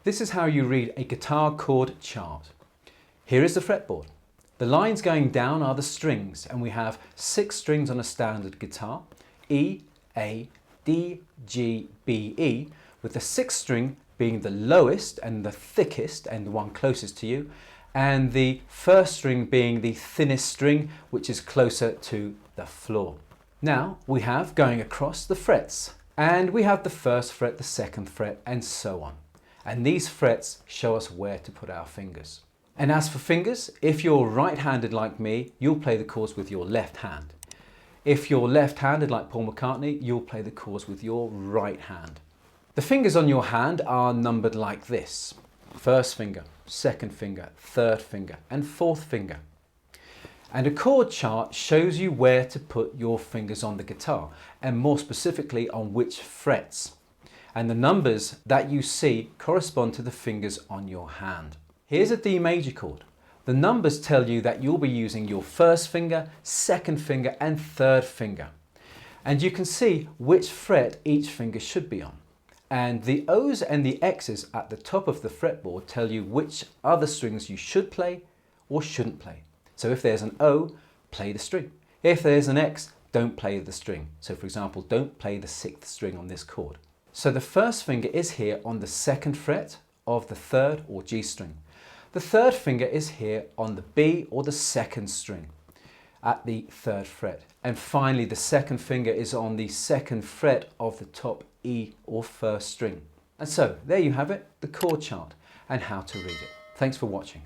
This is how you read a guitar chord chart. Here is the fretboard. The lines going down are the strings, and we have 6 strings on a standard guitar: E, A, D, G, B, E, with the 6th string being the lowest and the thickest and the one closest to you, and the 1st string being the thinnest string, which is closer to the floor. Now we have going across the frets, and we have the 1st fret, the 2nd fret, and so on. And these frets show us where to put our fingers. And as for fingers, if you're right-handed like me, you'll play the chords with your left hand. If you're left-handed like Paul McCartney, you'll play the chords with your right hand. The fingers on your hand are numbered like this: 1st finger, 2nd finger, 3rd finger, and 4th finger. And a chord chart shows you where to put your fingers on the guitar, and more specifically on which frets. And the numbers that you see correspond to the fingers on your hand. Here's a D major chord. The numbers tell you that you'll be using your 1st finger, 2nd finger, and 3rd finger. And you can see which fret each finger should be on. And the O's and the X's at the top of the fretboard tell you which other strings you should play or shouldn't play. So if there's an O, play the string. If there's an X, don't play the string. So for example, don't play the 6th string on this chord. So the 1st finger is here on the 2nd fret of the 3rd or G string. The 3rd finger is here on the B or the 2nd string at the 3rd fret. And finally, the 2nd finger is on the 2nd fret of the top E or 1st string. And so there you have it, the chord chart and how to read it. Thanks for watching.